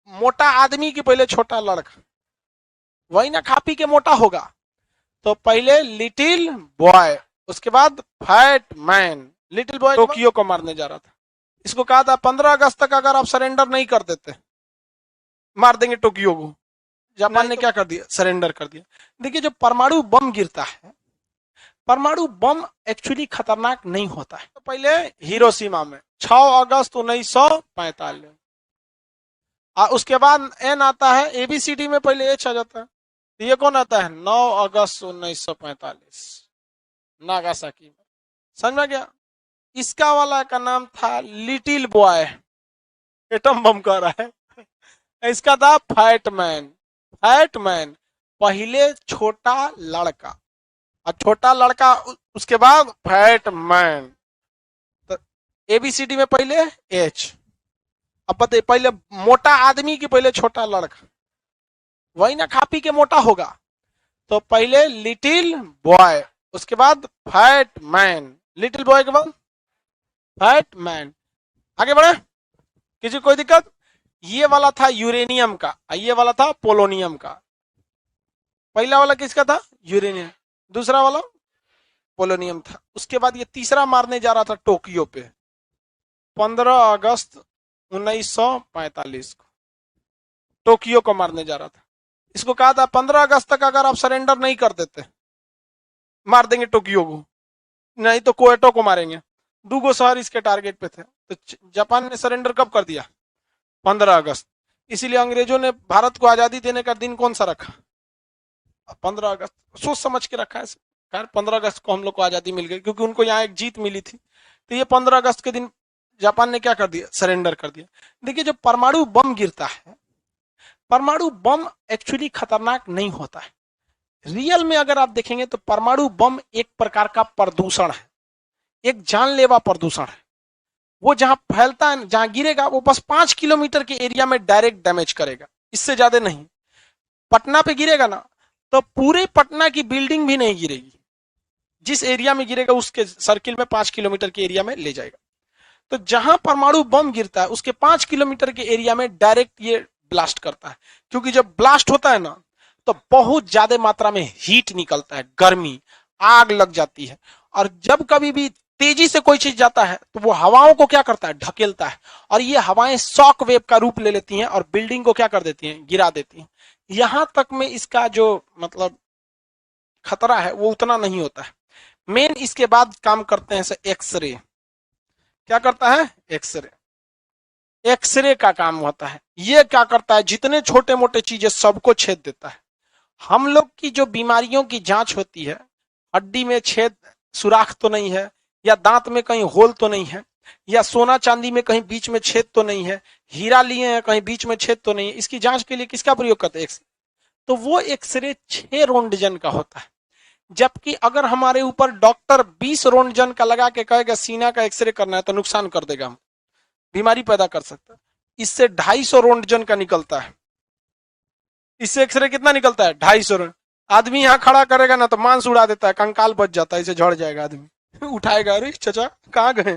मोटा आदमी की पहले छोटा लड़का, वही ना खा पी के मोटा होगा। तो पहले लिटिल बॉय, उसके बाद fat man. Little boy Tokyo को मारने जा रहा था, इसको कहा था 15 अगस्त तक अगर आप सरेंडर नहीं कर देते मार देंगे टोक्यो को। जापान ने क्या कर दिया, सरेंडर कर दिया। देखिए जो परमाणु बम गिरता है, परमाणु बम एक्चुअली खतरनाक नहीं होता है। तो पहले हिरोशिमा में 6 अगस्त 1945, और उसके बाद एन आता है, एबीसीडी में पहले एच आ जाता है। ये कौन आता है, 9 अगस्त 1945 नागासाकी में। समझ में गया। इसका वाला का नाम था लिटिल बॉय, एटम बम कह रहा है। इसका था फैट मैन। फैट मैन पहले छोटा लड़का, और छोटा लड़का उसके बाद फैट मैन। तो एबीसीडी में पहले एच। अब बताइए, पहले मोटा आदमी की पहले छोटा लड़का, वही ना खा पी के मोटा होगा। तो पहले लिटिल बॉय, उसके बाद फैट मैन, लिटिल बॉय के बाद फैट मैन। आगे बढ़े, किसी कोई दिक्कत। ये वाला था यूरेनियम का, ये वाला था पोलोनियम का। पहला वाला किसका था, यूरेनियम, दूसरा वाला पोलोनियम था। उसके बाद ये तीसरा मारने जा रहा था टोक्यो पे 15 अगस्त 1945 को, टोक्यो को मारने जा रहा था। इसको कहा था 15 अगस्त तक अगर आप सरेंडर नहीं कर देते मार देंगे टोक्यो को, नहीं तो कोएटो को मारेंगे। 2 शहर इसके टारगेट पे थे। तो जापान ने सरेंडर कब कर दिया, 15 अगस्त। इसीलिए अंग्रेजों ने भारत को आजादी देने का दिन कौन सा रखा, 15 अगस्त। सोच समझ के रखा है सरकार, 15 अगस्त को हम लोग को आजादी मिल गई, क्योंकि उनको यहाँ एक जीत मिली थी। तो ये 15 अगस्त के दिन जापान ने क्या कर दिया, सरेंडर कर दिया। देखिए जो परमाणु बम गिरता है, परमाणु बम एक्चुअली खतरनाक नहीं होता है। रियल में अगर आप देखेंगे तो परमाणु बम एक प्रकार का प्रदूषण है, एक जानलेवा प्रदूषण है। वो जहां फैलता है, जहां गिरेगा, वो बस 5 किलोमीटर के एरिया में डायरेक्ट डैमेज करेगा, इससे ज्यादा नहीं। पटना पे गिरेगा ना, तो पूरे पटना की बिल्डिंग भी नहीं गिरेगी, जिस एरिया में गिरेगा उसके सर्किल में 5 किलोमीटर के एरिया में ले जाएगा। तो जहां परमाणु बम गिरता है उसके 5 किलोमीटर के एरिया में डायरेक्ट ये ब्लास्ट करता है, क्योंकि जब ब्लास्ट होता है ना तो बहुत ज्यादा मात्रा में हीट निकलता है, गर्मी, आग लग जाती है। और जब कभी भी तेजी से कोई चीज जाता है तो वो हवाओं को क्या करता है, ढकेलता है, और ये हवाएं शॉक वेव का रूप ले लेती हैं और बिल्डिंग को क्या कर देती हैं, गिरा देती हैं। यहां तक में इसका जो मतलब खतरा है वो उतना नहीं होता है। मेन इसके बाद काम करते हैं एक्सरे। क्या करता है, एक्सरे। एक्सरे का काम होता है। ये क्या करता है, जितने छोटे मोटे चीजें सबको छेद देता है। हम लोग की जो बीमारियों की जांच होती है, हड्डी में छेद सुराख तो नहीं है, या दांत में कहीं होल तो नहीं है, या सोना चांदी में कहीं बीच में छेद तो नहीं है, हीरा लिए हैं कहीं बीच में छेद तो नहीं है, इसकी जांच के लिए किसका प्रयोग करते हैं, एक्सरे। तो वो एक्सरे 6 रोंटगन का होता है। जबकि अगर हमारे ऊपर डॉक्टर 20 रोंटगन का लगा के कहेगा सीना का एक्सरे करना है तो नुकसान कर देगा, हम बीमारी पैदा कर सकता है। इससे 250 रोंटगन का निकलता है। इससे एक्सरे कितना निकलता है, 250। आदमी यहाँ खड़ा करेगा ना तो मांस उड़ा देता है, कंकाल बच जाता है, इसे झड़ जाएगा आदमी उठाएगा, अरे चाचा कहाँ गए,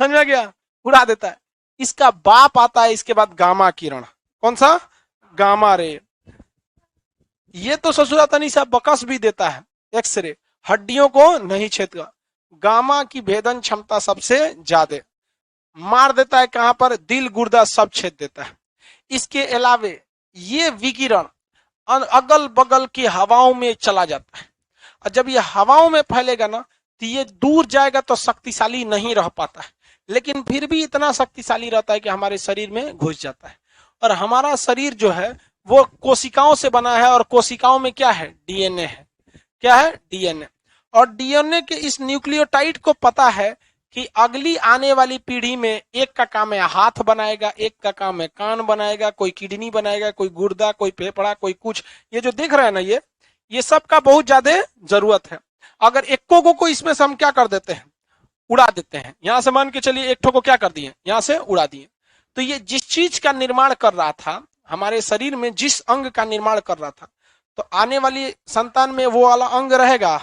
समझ में गया, उड़ा देता है। इसका बाप आता है इसके बाद गामा किरण। कौन सा, गामा रे। ये तो ससुरा तनी सा बकस भी देता है, एक्सरे हड्डियों को नहीं छेदता। गामा की भेदन क्षमता सबसे ज्यादा, मार देता है कहां पर, दिल गुर्दा सब छेद देता है। इसके अलावे ये विकिरण अगल बगल की हवाओं में चला जाता है, और जब ये हवाओं में फैलेगा ना तो ये दूर जाएगा तो शक्तिशाली नहीं रह पाता है, लेकिन फिर भी इतना शक्तिशाली रहता है कि हमारे शरीर में घुस जाता है। और हमारा शरीर जो है वो कोशिकाओं से बना है, और कोशिकाओं में क्या है, डीएनए है। क्या है, डीएनए। और डीएनए के इस न्यूक्लियोटाइड को पता है कि अगली आने वाली पीढ़ी में एक का काम है हाथ बनाएगा, एक का काम है कान बनाएगा, कोई किडनी बनाएगा, कोई गुर्दा, कोई फेफड़ा, कोई कुछ। ये जो देख रहे हैं ना, ये सब का बहुत ज्यादा जरूरत है। अगर एक्को को इसमें से हम क्या कर देते हैं, उड़ा देते हैं, यहां से मान के चलिए एक ठो को क्या कर दिए, यहां से उड़ा दिए, तो ये जिस चीज का निर्माण कर रहा था, हमारे शरीर में जिस अंग का निर्माण कर रहा था, तो आने वाली संतान में वो वाला अंग रहेगा।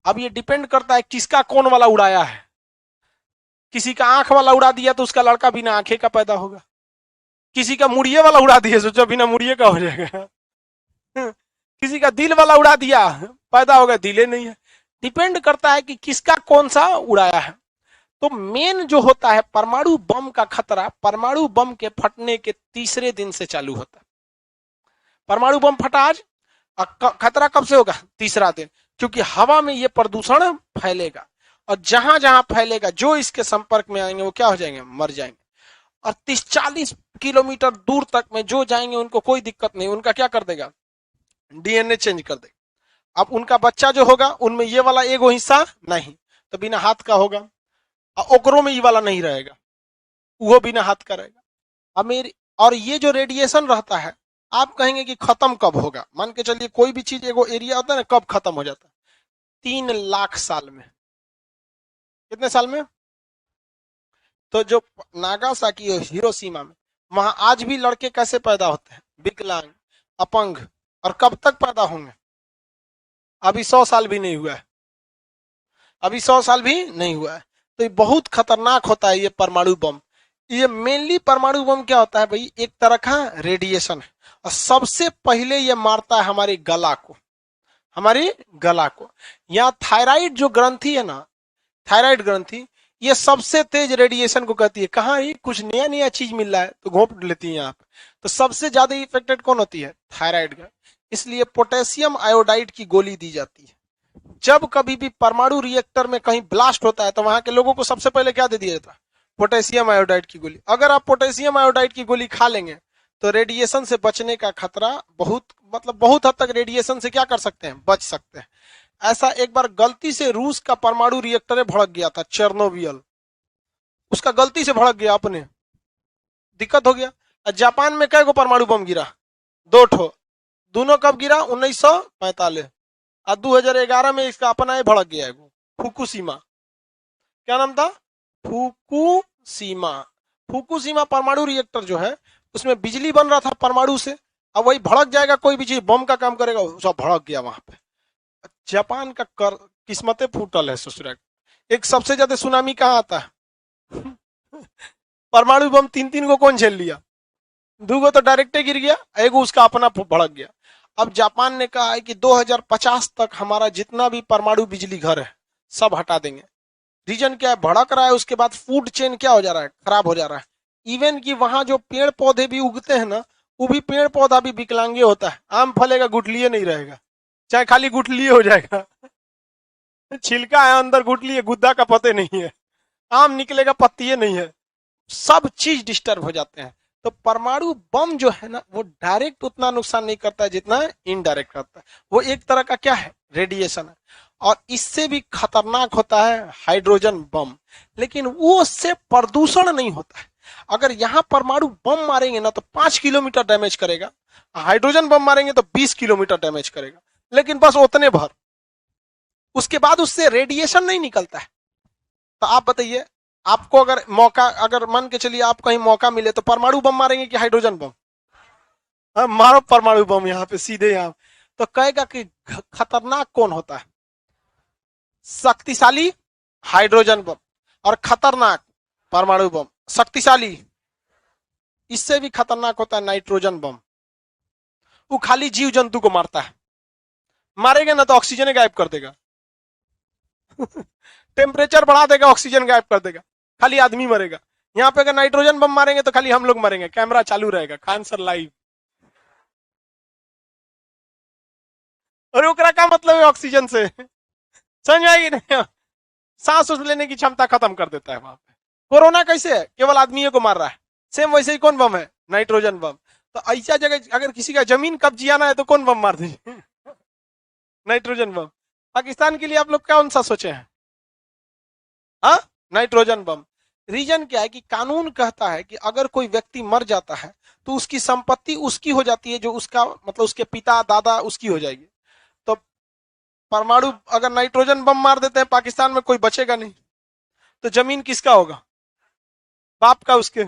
अब ये डिपेंड करता है किसका कौन वाला उड़ाया है। किसी का आंख वाला उड़ा दिया तो उसका लड़का बिना आंखें का पैदा होगा, किसी का मुड़िए वाला उड़ा दिए, सोचो बिना मुड़िए का हो जाएगा। किसी का दिल वाला उड़ा दिया, पैदा होगा दिले नहीं है। डिपेंड करता है कि किसका कौन सा उड़ाया है। तो मेन जो होता है परमाणु बम का खतरा, परमाणु बम के फटने के तीसरे दिन से चालू होता है। परमाणु बम फटा आज, खतरा कब से होगा? तीसरा दिन, क्योंकि हवा में ये प्रदूषण फैलेगा और जहां जहां फैलेगा जो इसके संपर्क में आएंगे वो क्या हो जाएंगे? मर जाएंगे। और 30-40 किलोमीटर दूर तक में जो जाएंगे उनको कोई दिक्कत नहीं, उनका क्या कर देगा? डीएनए चेंज कर देगा। अब उनका बच्चा जो होगा उनमें ये वाला एगो हिस्सा नहीं, तो बिना हाथ का होगा, और ओकरों में ये वाला नहीं रहेगा, वो बिना हाथ का रहेगा। अब मेरी, और ये जो रेडिएशन रहता है, आप कहेंगे कि खत्म कब होगा? मान के चलिए कोई भी चीज एगो एरिया होता है ना, कब खत्म हो जाता है? 3 लाख साल में। कितने साल में? तो जो नागासाकी और हिरोशिमा में, वहां आज भी लड़के कैसे पैदा होते हैं? विकलांग, अपंग, और कब तक पैदा होंगे? अभी 100 साल भी नहीं हुआ है, अभी 100 साल भी नहीं हुआ है। तो ये बहुत खतरनाक होता है ये परमाणु बम। ये मेनली परमाणु बम क्या होता है भाई? एक तरह का रेडिएशन है, और सबसे पहले ये मारता है हमारी गला को, हमारी गला को। यहाँ थायराइड जो ग्रंथि है ना, थायराइड ग्रंथि, ये सबसे तेज रेडिएशन को कहती है। कहाँ ही कुछ नया नया चीज मिल रहा है तो घोंप लेती है यहाँ पे। तो सबसे ज्यादा इफेक्टेड कौन होती है? थायराइड का। इसलिए पोटेशियम आयोडाइड की गोली दी जाती है। जब कभी भी परमाणु रिएक्टर में कहीं ब्लास्ट होता है तो वहां के लोगों को सबसे पहले क्या दे दिया जाता है? पोटेशियम आयोडाइड की गोली। अगर आप पोटेशियम आयोडाइड की गोली खा लेंगे तो रेडिएशन से बचने का खतरा बहुत, मतलब बहुत हद तक रेडिएशन से क्या कर सकते हैं? बच सकते हैं। ऐसा एक बार गलती से रूस का परमाणु रिएक्टर भड़क गया था, चेर्नोबिल, उसका गलती से भड़क गया, अपने दिक्कत हो गया। जापान में कई गो परमाणु बम गिरा? 2 ठो। दोनों कब गिरा? 1945। और 2011 में इसका अपना ही भड़क गया है, फुकुशिमा। क्या नाम था? फुकुशिमा। फुकुशिमा परमाणु रिएक्टर जो है उसमें बिजली बन रहा था परमाणु से। अब वही भड़क जाएगा, कोई भी चीज बम का काम करेगा, सब भड़क गया वहां पे। जापान का किस्मतें फूटल है ससुरा। एक सबसे ज्यादा सुनामी कहाँ आता है? परमाणु बम 3-3 को कौन झेल लिया? 2 गो तो डायरेक्टे गिर गया, एक उसका अपना भड़क गया। अब जापान ने कहा है कि 2050 तक हमारा जितना भी परमाणु बिजली घर है सब हटा देंगे। रीजन क्या है? भड़क रहा है, उसके बाद फूड चेन क्या हो जा रहा है? खराब हो जा रहा है। इवन कि वहां जो पेड़ पौधे भी उगते हैं ना, वो भी पेड़ पौधा भी विकलांगे होता है। आम फलेगा, गुठलिए नहीं रहेगा, चाहे खाली गुठलिए हो जाएगा। छिलका है अंदर, गुठली है, गुद्दा का पते नहीं है। आम निकलेगा, पत्तिए नहीं है, सब चीज डिस्टर्ब हो जाते हैं। तो परमाणु बम जो है ना, वो डायरेक्ट उतना नुकसान नहीं करता है जितना इनडायरेक्ट करता है। वो एक तरह का क्या है? रेडिएशन है। और इससे भी खतरनाक होता है हाइड्रोजन बम, लेकिन वो उससे प्रदूषण नहीं होता है। अगर यहां परमाणु बम मारेंगे ना तो 5 किलोमीटर डैमेज करेगा, हाइड्रोजन बम मारेंगे तो 20 किलोमीटर डैमेज करेगा, लेकिन बस उतने भर, उसके बाद उससे रेडिएशन नहीं निकलता है। तो आप बताइए, आपको अगर मौका, अगर मान के चलिए आप कहीं मौका मिले तो परमाणु बम मारेंगे कि हाइड्रोजन बम? मारो परमाणु बम यहाँ पे सीधे। यहाँ तो कहेगा कि खतरनाक कौन होता है? शक्तिशाली हाइड्रोजन बम और खतरनाक परमाणु बम। शक्तिशाली, इससे भी खतरनाक होता है नाइट्रोजन बम। वो खाली जीव जंतु को मारता है, मारेगा ना तो ऑक्सीजन गायब कर देगा। टेम्परेचर बढ़ा देगा, ऑक्सीजन गायब कर देगा, खाली आदमी मरेगा। यहाँ पे अगर नाइट्रोजन बम मारेंगे तो खाली हम लोग मरेंगे, कैमरा चालू रहेगा, खान सर लाइव। और ओकरा का मतलब है ऑक्सीजन से, समझ आएगी नहीं? सांस उस लेने की क्षमता खत्म कर देता है वहां पे। कोरोना कैसे है? केवल आदमियों को मार रहा है। सेम वैसे ही कौन बम है? नाइट्रोजन बम। तो ऐसा जगह अगर किसी का जमीन कब्जियाना है तो कौन बम मार दीजिए? नाइट्रोजन बम। पाकिस्तान के लिए आप लोग कौन सा सोचे हैं? हाँ, नाइट्रोजन बम। रीजन क्या है कि कानून कहता है कि अगर कोई व्यक्ति मर जाता है तो उसकी संपत्ति उसकी हो जाती है, जो उसका मतलब उसके पिता दादा उसकी हो जाएगी। तो परमाणु अगर नाइट्रोजन बम मार देते हैं पाकिस्तान में, कोई बचेगा नहीं। तो जमीन किसका होगा? बाप का, उसके।